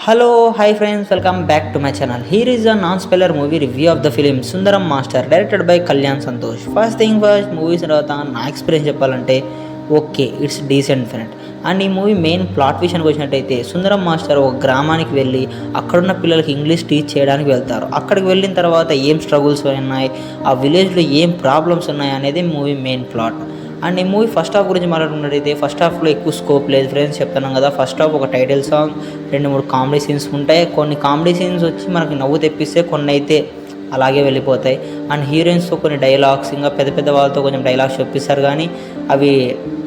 Hello, hi friends, welcome back to my channel. Here is a non-spoiler movie review of the film Sundaram Master, directed by Kalyan Santosh. First thing first, movies తర్వాత నా experience చెప్పాలంటే okay, it's decent friend. And ఈ movie main plot విషయానికి వచ్చినట్టయితే సుందరం master ఒక గ్రామానికి వెళ్ళి అక్కడున్న పిల్లలకి ఇంగ్లీష్ టీచ్ చేయడానికి వెళ్తారు. అక్కడికి వెళ్ళిన తర్వాత ఏం స్ట్రగుల్స్ ఉన్నాయి, ఆ విలేజ్లో ఏం ప్రాబ్లమ్స్ ఉన్నాయి అనేది మూవీ మెయిన్ ప్లాట్. అండ్ ఈ మూవీ ఫస్ట్ హాఫ్ గురించి మాట్లాడుకున్నట్టయితే ఫస్ట్ హాఫ్లో ఎక్కువ స్కోప్ లేదు ఫ్రెండ్స్, చెప్తున్నాం కదా. ఫస్ట్ హాఫ్ ఒక టైటిల్ సాంగ్, 2-3 కామెడీ సీన్స్ ఉంటాయి. కొన్ని కామెడీ సీన్స్ వచ్చి మనకి నవ్వు తెప్పిస్తే, కొన్ని అయితే అలాగే వెళ్ళిపోతాయి. అండ్ హీరోయిన్స్తో కొన్ని డైలాగ్స్, ఇంకా పెద్ద పెద్ద వాళ్ళతో కొంచెం డైలాగ్స్ చెప్పిస్తారు, కానీ అవి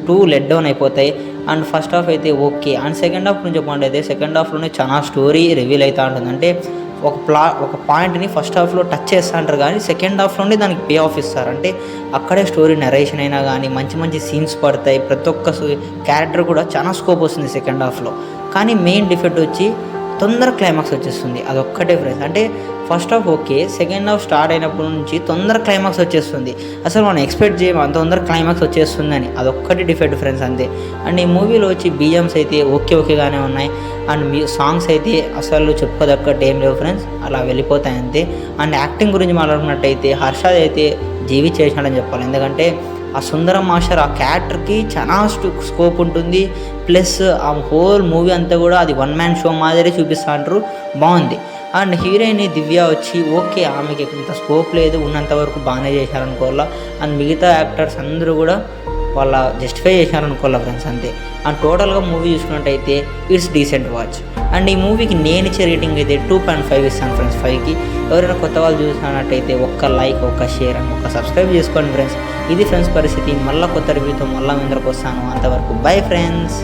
టూ లెట్ డౌన్ అయిపోతాయి. అండ్ ఫస్ట్ హాఫ్ అయితే ఓకే. అండ్ సెకండ్ హాఫ్ గురించి చెప్పండి, సెకండ్ హాఫ్లోనే చాలా స్టోరీ రివీల్ అవుతూ ఉంటుంది. అంటే ఒక పాయింట్ని ఫస్ట్ హాఫ్లో టచ్ చేస్తూ ఉంటారు, కానీ సెకండ్ హాఫ్లోనే దానికి పే ఆఫ్ ఇస్తారు. అంటే అక్కడే స్టోరీ నరేషన్ అయినా కానీ మంచి మంచి సీన్స్ పడతాయి. ప్రతి ఒక్క క్యారెక్టర్ కూడా చాలా స్కోప్ వస్తుంది సెకండ్ హాఫ్లో. కానీ మెయిన్ డిఫెక్ట్ వచ్చి తొందర క్లైమాక్స్ వచ్చేస్తుంది, అదొక్కటే ఫ్రెండ్స్. అంటే first half okay, second half start అయినప్పటి నుంచి తొందర క్లైమాక్స్ వచ్చేస్తుంది. అసలు మనం ఎక్స్పెక్ట్ చేయము అంత తొందర క్లైమాక్స్ వచ్చేస్తుందని, అదొక్కటి డిఫెక్ట్ ఫ్రెండ్స్ అంతే. అండ్ ఈ మూవీలో వచ్చి బిజిఎమ్స్ అయితే ఓకేగానే ఉన్నాయి. అండ్ సాంగ్స్ అయితే అసలు చెప్పుకోదగ్గట్టు ఏం లేవు ఫ్రెండ్స్, అలా వెళ్ళిపోతాయి అంతే. అండ్ యాక్టింగ్ గురించి మాట్లాడుకున్నట్టయితే హర్షద్ అయితే జీవి చేసినాడని చెప్పాలి. ఎందుకంటే ఆ సుందరం మాస్టర్ ఆ క్యారెక్టర్కి చాలా స్కోప్ ఉంటుంది. ప్లస్ ఆ హోల్ మూవీ అంతా కూడా అది వన్ మ్యాన్ షో మాదిరి చూపిస్తూ అంటారు, బాగుంది. అండ్ హీరోయిన్ దివ్య వచ్చి ఓకే, ఆమెకి ఇంత స్కోప్ లేదు, ఉన్నంత వరకు బాగానే చేశారనుకోవాలా. అండ్ మిగతా యాక్టర్స్ అందరూ కూడా వాళ్ళ జస్టిఫై చేశారనుకోవాలా ఫ్రెండ్స్ అంతే. అండ్ టోటల్గా మూవీ చూసుకున్నట్టయితే ఇట్స్ డీసెంట్ వాచ్. అండ్ ఈ మూవీకి నేను ఇచ్చే రేటింగ్ అయితే 2.5 ఇస్తాను ఫ్రెండ్స్ 5కి. ఎవరైనా కొత్త వాళ్ళు చూసినట్టయితే ఒక్క లైక్, ఒక్క షేర్ అండ్ ఒక్క సబ్స్క్రైబ్ చేసుకోండి ఫ్రెండ్స్. ఇది ఫ్రెండ్స్ పరిస్థితి. మళ్ళీ కొత్త రివ్యూతో మళ్ళీ మీ అందరికి వస్తాను. అంతవరకు బై ఫ్రెండ్స్.